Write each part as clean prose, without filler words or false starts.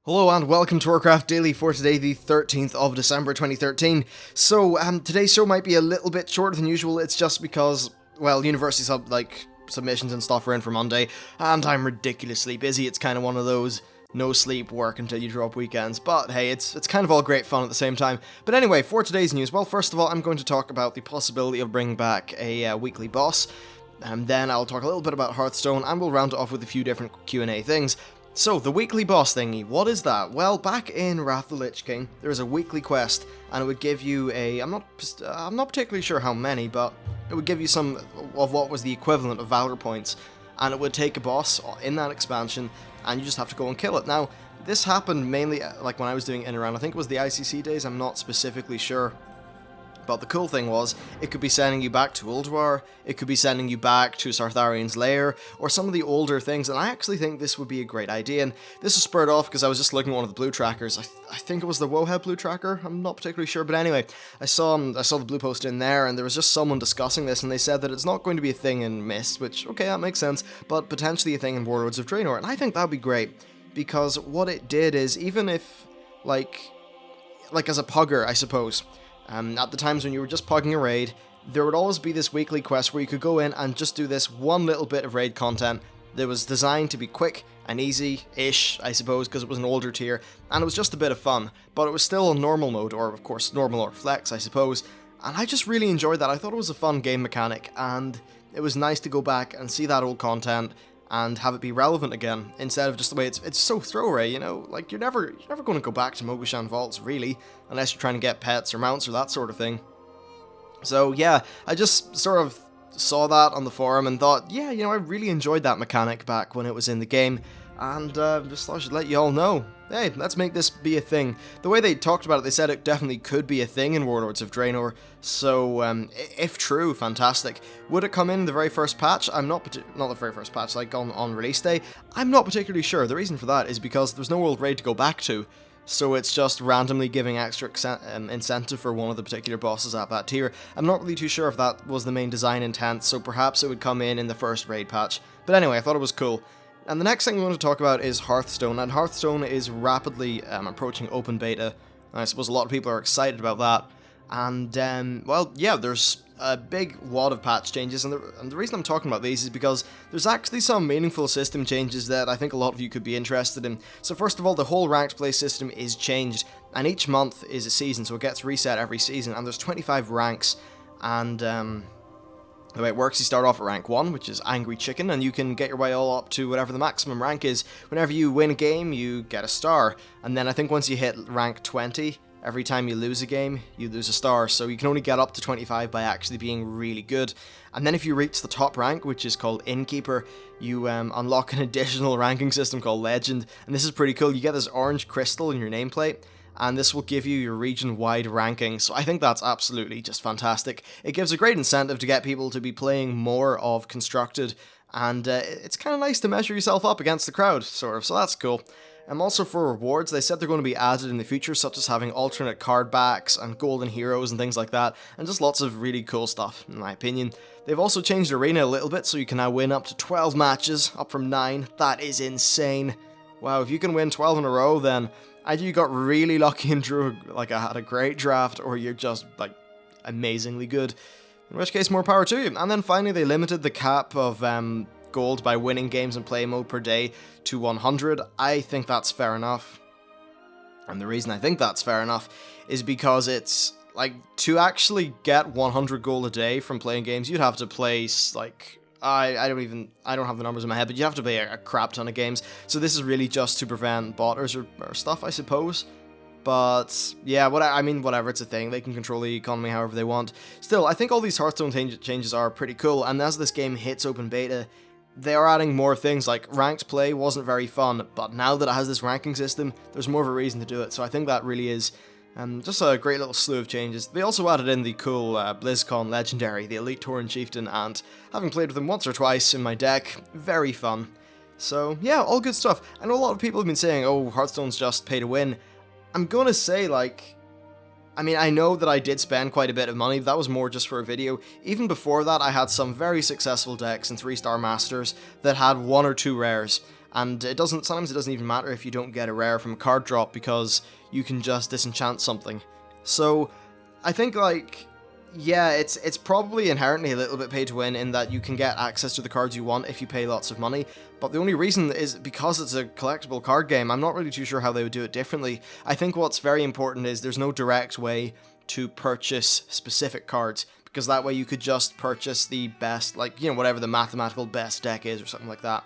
Hello and welcome to Warcraft Daily for today, the 13th of December 2013. So, today's show might be a little bit shorter than usual. It's just because, well, universities have, submissions and stuff are in for Monday, and I'm ridiculously busy. It's kind of one of those no sleep work until you drop weekends, but hey, it's kind of all great fun at the same time. But anyway, for today's news, well, first of all, I'm going to talk about the possibility of bringing back a weekly boss, and then I'll talk a little bit about Hearthstone, and we'll round it off with a few different Q&A things. So, the weekly boss thingy, what is that? Well, back in Wrath of the Lich King, there was a weekly quest, and it would give you I'm not particularly sure how many, but it would give you some of what was the equivalent of Valor points, and it would take a boss in that expansion, and you just have to go and kill it. Now, this happened mainly, when I was doing in around, I think it was the ICC days, I'm not specifically sure. But the cool thing was, it could be sending you back to Ulduar, it could be sending you back to Sartharian's lair, or some of the older things, and I actually think this would be a great idea, and this was spurred off because I was just looking at one of the blue trackers. I think it was the WoW blue tracker, I'm not particularly sure, but anyway, I saw the blue post in there, and there was just someone discussing this, and they said that it's not going to be a thing in Mist, which, okay, that makes sense, but potentially a thing in Warlords of Draenor, and I think that would be great, because what it did is, even if, as a pugger, I suppose, at the times when you were just pugging a raid, there would always be this weekly quest where you could go in and just do this one little bit of raid content that was designed to be quick and easy-ish, I suppose, because it was an older tier, and it was just a bit of fun, but it was still on normal mode, or of course normal or flex, I suppose, and I just really enjoyed that. I thought it was a fun game mechanic, and it was nice to go back and see that old content and have it be relevant again, instead of just the way it's so throwaway, you know, like you're never going to go back to Mogushan Vaults, really, unless you're trying to get pets or mounts or that sort of thing. So yeah, I just sort of saw that on the forum and thought, yeah, you know, I really enjoyed that mechanic back when it was in the game, and just thought I should let you all know. Hey, let's make this be a thing. The way they talked about it, they said it definitely could be a thing in Warlords of Draenor, so if true, fantastic. Would it come in the very first patch? Not the very first patch, like on release day? I'm not particularly sure. The reason for that is because there's no old raid to go back to, so it's just randomly giving extra incentive for one of the particular bosses at that tier. I'm not really too sure if that was the main design intent, so perhaps it would come in the first raid patch. But anyway, I thought it was cool. And the next thing we want to talk about is Hearthstone, and Hearthstone is rapidly approaching open beta, and I suppose a lot of people are excited about that. And, well, yeah, there's a big wad of patch changes, and the reason I'm talking about these is because there's actually some meaningful system changes that I think a lot of you could be interested in. So first of all, the whole ranked play system is changed, and each month is a season, so it gets reset every season, and there's 25 ranks, and the way it works, you start off at rank 1, which is Angry Chicken, and you can get your way all up to whatever the maximum rank is. Whenever you win a game, you get a star, and then I think once you hit rank 20, every time you lose a game, you lose a star, so you can only get up to 25 by actually being really good. And then if you reach the top rank, which is called Innkeeper, you unlock an additional ranking system called Legend, and this is pretty cool. You get this orange crystal in your nameplate, and this will give you your region-wide ranking, so I think that's absolutely just fantastic. It gives a great incentive to get people to be playing more of Constructed, and it's kind of nice to measure yourself up against the crowd, sort of, so that's cool. Also for rewards, they said they're going to be added in the future, such as having alternate card backs and golden heroes and things like that, and just lots of really cool stuff, in my opinion. They've also changed Arena a little bit, so you can now win up to 12 matches, up from 9. That is insane. Wow, if you can win 12 in a row, then either you got really lucky and drew, had a great draft, or you're just, amazingly good. In which case, more power to you. And then finally, they limited the cap of gold by winning games in play mode per day to 100. I think that's fair enough. And the reason I think that's fair enough is because it's, to actually get 100 gold a day from playing games, you'd have to play, I don't have the numbers in my head, but you have to play a crap ton of games, so this is really just to prevent botters or stuff, I suppose. But, yeah, whatever, it's a thing, they can control the economy however they want. Still, I think all these Hearthstone changes are pretty cool, and as this game hits open beta, they are adding more things, like ranked play wasn't very fun, but now that it has this ranking system, there's more of a reason to do it, so I think that really is just a great little slew of changes. They also added in the cool BlizzCon Legendary, the Elite Tauren Chieftain, and having played with him once or twice in my deck, very fun. So yeah, all good stuff. I know a lot of people have been saying, oh, Hearthstone's just pay to win. I'm gonna say, I know that I did spend quite a bit of money, but that was more just for a video. Even before that, I had some very successful decks in 3-star Masters that had 1 or 2 rares. and sometimes it doesn't even matter if you don't get a rare from a card drop, because you can just disenchant something. So I think, like, yeah, it's probably inherently a little bit pay to win in that you can get access to the cards you want if you pay lots of money, but the only reason is because it's a collectible card game. I'm not really too sure how they would do it differently. I think what's very important is there's no direct way to purchase specific cards, because that way you could just purchase the best, like, you know, whatever the mathematical best deck is or something like that.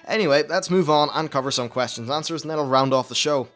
Anyway, let's move on and cover some questions and answers, and then I'll round off the show.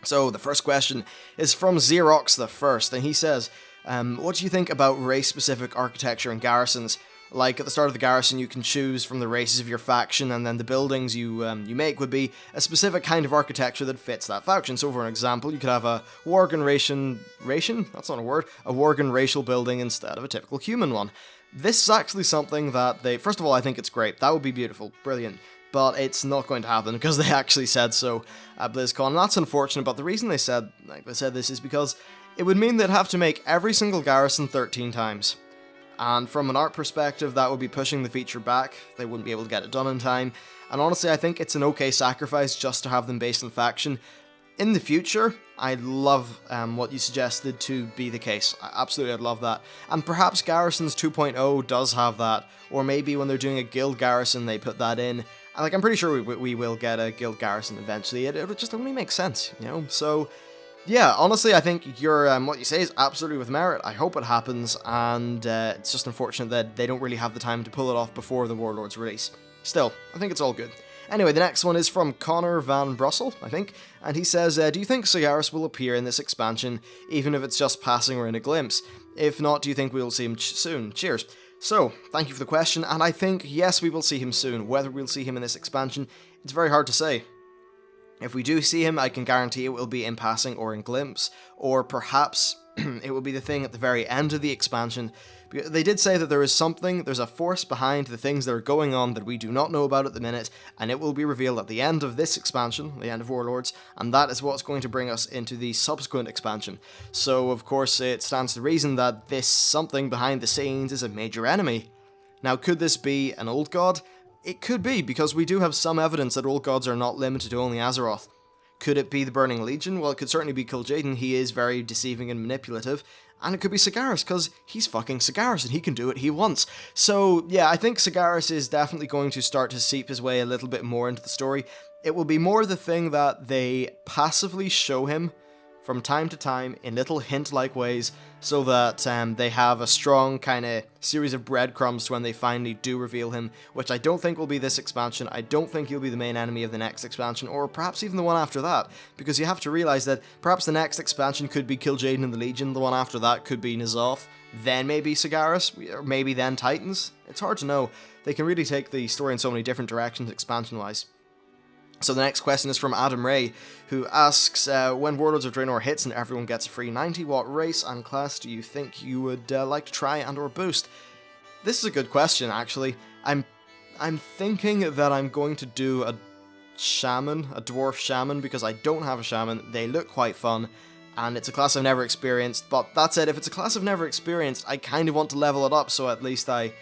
So the first question is from Xerox the First, and he says, what do you think about race-specific architecture in garrisons? Like, at the start of the garrison, you can choose from the races of your faction, and then the buildings you make would be a specific kind of architecture that fits that faction. So, for an example, you could have a Worgen ration? That's not a word. A Worgen racial building instead of a typical human one. This is actually something that they... First of all, I think it's great. That would be beautiful. Brilliant. But it's not going to happen, because they actually said so at BlizzCon. And that's unfortunate, but the reason they said this is because it would mean they'd have to make every single garrison 13 times. And from an art perspective, that would be pushing the feature back. They wouldn't be able to get it done in time. And honestly, I think it's an okay sacrifice just to have them based on faction. In the future, I'd love what you suggested to be the case. Absolutely, I'd love that. And perhaps Garrisons 2.0 does have that. Or maybe when they're doing a guild garrison, they put that in. And, like, I'm pretty sure we will get a guild garrison eventually. It just only makes sense, you know? So, yeah, honestly, I think what you say is absolutely with merit. I hope it happens, and it's just unfortunate that they don't really have the time to pull it off before the Warlords release. Still, I think it's all good. Anyway, the next one is from Connor Van Brussel, I think, and he says, do you think Sigaris will appear in this expansion, even if it's just passing or in a glimpse? If not, do you think we will see him soon? Cheers. So, thank you for the question, and I think, yes, we will see him soon. Whether we'll see him in this expansion, it's very hard to say. If we do see him, I can guarantee it will be in passing or in glimpse, or perhaps it will be the thing at the very end of the expansion. They did say that there's a force behind the things that are going on that we do not know about at the minute, and it will be revealed at the end of this expansion, the end of Warlords, and that is what's going to bring us into the subsequent expansion. So, of course, it stands to reason that this something behind the scenes is a major enemy. Now, could this be an old god? It could be, because we do have some evidence that old gods are not limited to only Azeroth. Could it be the Burning Legion? Well, it could certainly be Kil'jaeden. He is very deceiving and manipulative. And it could be Sigaris, because he's fucking Sigaris and he can do what he wants. So, yeah, I think Sigaris is definitely going to start to seep his way a little bit more into the story. It will be more the thing that they passively show him from time to time in little hint-like ways, so that they have a strong kind of series of breadcrumbs to when they finally do reveal him, which I don't think will be this expansion. I don't think he'll be the main enemy of the next expansion, or perhaps even the one after that, because you have to realize that perhaps the next expansion could be Kil'jaeden and the Legion, the one after that could be N'Zoth, then maybe Sigaris, or maybe then Titans. It's hard to know. They can really take the story in so many different directions expansion-wise. So the next question is from Adam Ray, who asks, when Warlords of Draenor hits and everyone gets a free 90, what race and class do you think you would like to try and or boost? This is a good question, actually. I'm thinking that I'm going to do a shaman, a dwarf shaman, because I don't have a shaman. They look quite fun, and it's a class I've never experienced. But that said, if it's a class I've never experienced, I kind of want to level it up, so at least I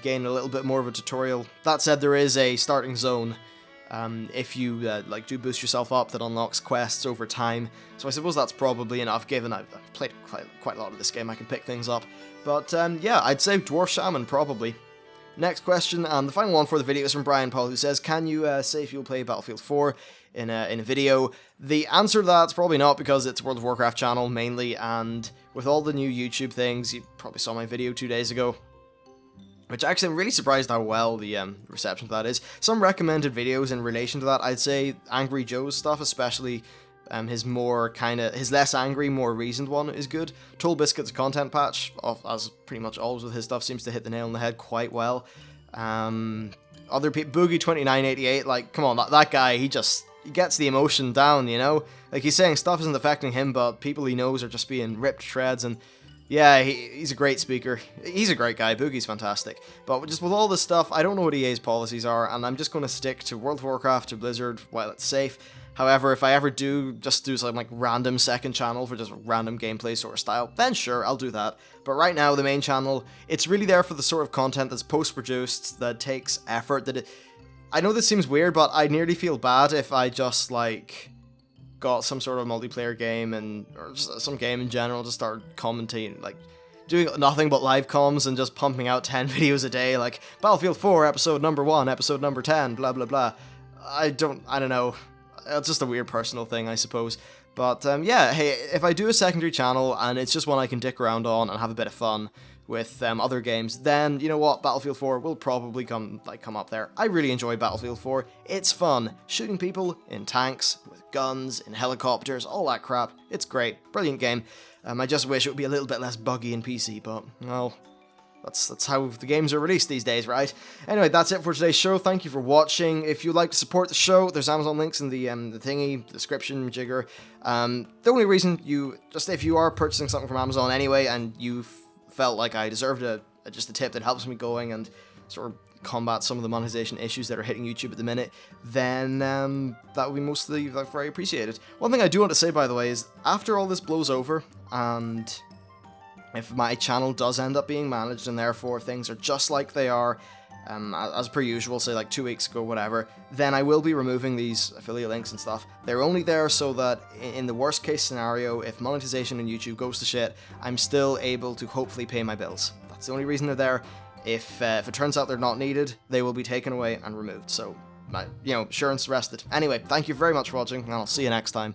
gain a little bit more of a tutorial. That said, there is a starting zone. If you do boost yourself up, that unlocks quests over time. So I suppose that's probably enough, given I've played quite a lot of this game. I can pick things up. But yeah, I'd say Dwarf Shaman, probably. Next question, and the final one for the video, is from Brian Paul, who says, can you say if you'll play Battlefield 4 in a video? The answer to that's probably not, because it's a World of Warcraft channel, mainly, and with all the new YouTube things, you probably saw my video 2 days ago. Which actually, I'm really surprised how well the reception to that is. Some recommended videos in relation to that, I'd say Angry Joe's stuff, especially his less angry, more reasoned one is good. Toll Biscuit's content patch, as pretty much always with his stuff, seems to hit the nail on the head quite well. Other people, Boogie2988, like, come on, that guy, he gets the emotion down, you know? Like, he's saying stuff isn't affecting him, but people he knows are just being ripped to shreds, and yeah, he's a great speaker. He's a great guy. Boogie's fantastic. But just with all this stuff, I don't know what EA's policies are, and I'm just going to stick to World of Warcraft, to Blizzard, while it's safe. However, if I ever just do some like random second channel for just random gameplay sort of style, then sure, I'll do that. But right now, the main channel, it's really there for the sort of content that's post-produced, that takes effort, I know this seems weird, but I nearly feel bad if I just, like, got some sort of multiplayer game or just some game in general to start commentating, like, doing nothing but live comms and just pumping out 10 videos a day, like, Battlefield 4, episode number 1, episode number 10, blah blah blah. I don't know. It's just a weird personal thing, I suppose. But, yeah, hey, if I do a secondary channel and it's just one I can dick around on and have a bit of fun with other games, then, you know what, Battlefield 4 will probably come up there. I really enjoy Battlefield 4. It's fun. Shooting people in tanks, with guns, in helicopters, all that crap. It's great. Brilliant game. I just wish it would be a little bit less buggy in PC, but, well, that's how the games are released these days, right? Anyway, that's it for today's show. Thank you for watching. If you'd like to support the show, there's Amazon links in the thingy, description, jigger. The only reason if you are purchasing something from Amazon anyway, and you felt like I deserved just a tip that helps me going and sort of combat some of the monetization issues that are hitting YouTube at the minute, then that would be mostly very appreciated. One thing I do want to say, by the way, is after all this blows over, and if my channel does end up being managed and therefore things are just like they are, as per usual, say like 2 weeks ago, whatever, then I will be removing these affiliate links and stuff. They're only there so that in the worst case scenario, if monetization on YouTube goes to shit, I'm still able to hopefully pay my bills. That's the only reason they're there. If it turns out they're not needed, they will be taken away and removed. So, assurance rested. Anyway, thank you very much for watching, and I'll see you next time.